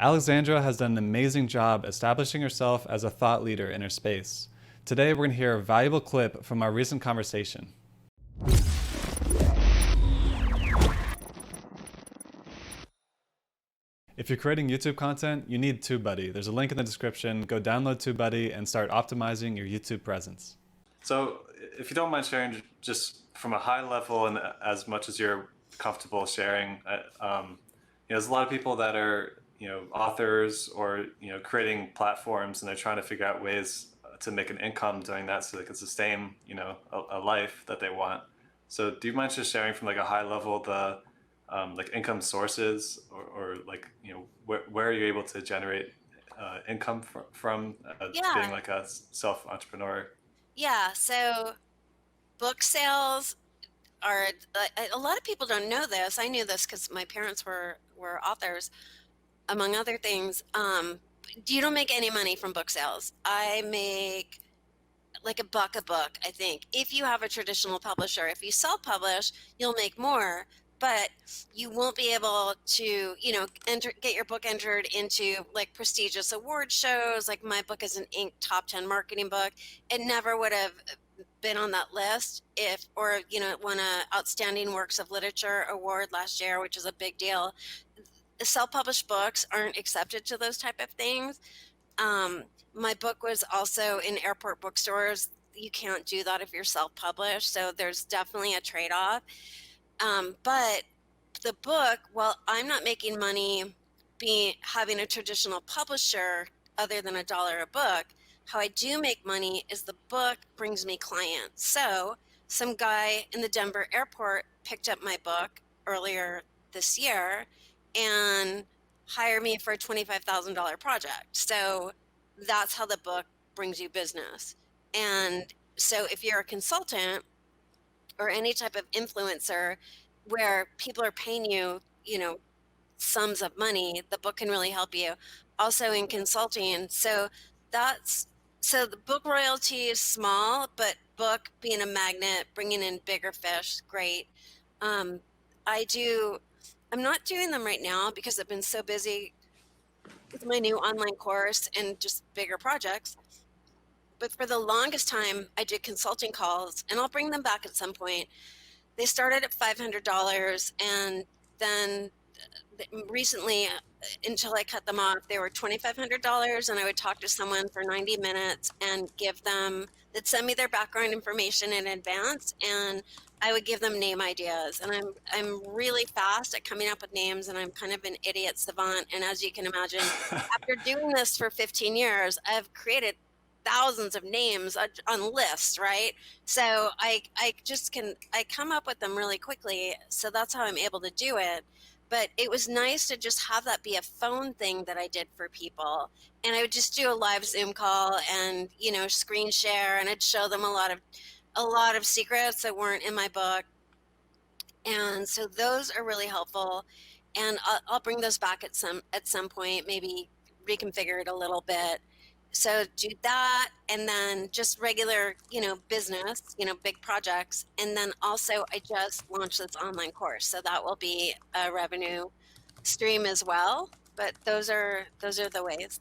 Alexandra has done an amazing job establishing herself as a thought leader in her space. Today, we're going to hear a valuable clip from our recent conversation. If you're creating YouTube content, you need TubeBuddy. There's a link in the description. Go download TubeBuddy and start optimizing your YouTube presence. So, if you don't mind sharing just from a high level and as much as you're comfortable sharing, there's a lot of people that are authors or creating platforms, and they're trying to figure out ways to make an income doing that so they can sustain a life that they want. So do you mind just sharing from like a high level the like income sources or like where are you able to generate income from being Yeah, like a self entrepreneur? yeah. So book sales are a lot of people don't know this. I knew this because my parents were authors, among other things. You don't make any money from book sales. I make like $1 a book, I think. If you have a traditional publisher, if you self-publish, you'll make more, but you won't be able to, get your book entered into like prestigious award shows. Like my book is an Inc. top 10 marketing book. It never would have been on that list if, or, it won a Outstanding Works of Literature award last year, which is a big deal. Self-published books aren't accepted to those type of things. Um, my book was also in airport bookstores. You can't do that if you're self-published, so there's definitely a trade-off. But the book, well, I'm not making money having a traditional publisher other than $1 a book. How I do make money is the book brings me clients. So some guy in the Denver airport picked up my book earlier this year and hired me for a $25,000 project. So that's how the book brings you business. And so if you're a consultant or any type of influencer where people are paying you, sums of money, the book can really help you. Also in consulting. That's so the book royalty is small, but book being a magnet, bringing in bigger fish, great. Um, I do, I'm not doing them right now because I've been so busy with my new online course and just bigger projects. But for the longest time, I did consulting calls, and I'll bring them back at some point. They started at $500, and then recently, until I cut them off, they were $2,500, and I would talk to someone for 90 minutes and they'd send me their background information in advance, and I would give them name ideas. And I'm really fast at coming up with names, and I'm kind of an idiot savant. And as you can imagine, after doing this for 15 years, I've created thousands of names on lists, right? So I come up with them really quickly. So that's how I'm able to do it. But it was nice to just have that be a phone thing that I did for people. And I would just do a live Zoom call and, screen share, and I'd show them a lot of secrets that weren't in my book. And so those are really helpful. And I'll bring those back at some point, maybe reconfigure it a little bit. So do that, and then just regular, business, big projects. And then also I just launched this online course. So that will be a revenue stream as well. But those are the ways.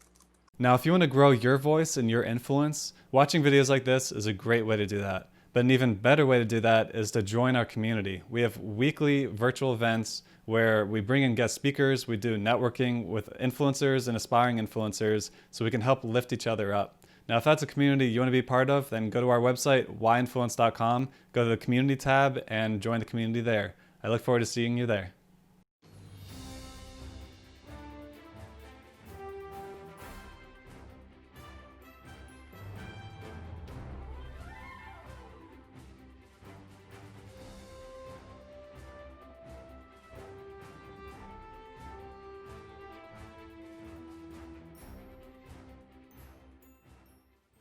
Now, if you want to grow your voice and your influence, watching videos like this is a great way to do that. But an even better way to do that is to join our community. We have weekly virtual events where we bring in guest speakers, we do networking with influencers and aspiring influencers so we can help lift each other up. Now, if that's a community you want to be part of, then go to our website, whyinfluence.com, go to the community tab, and join the community there. I look forward to seeing you there.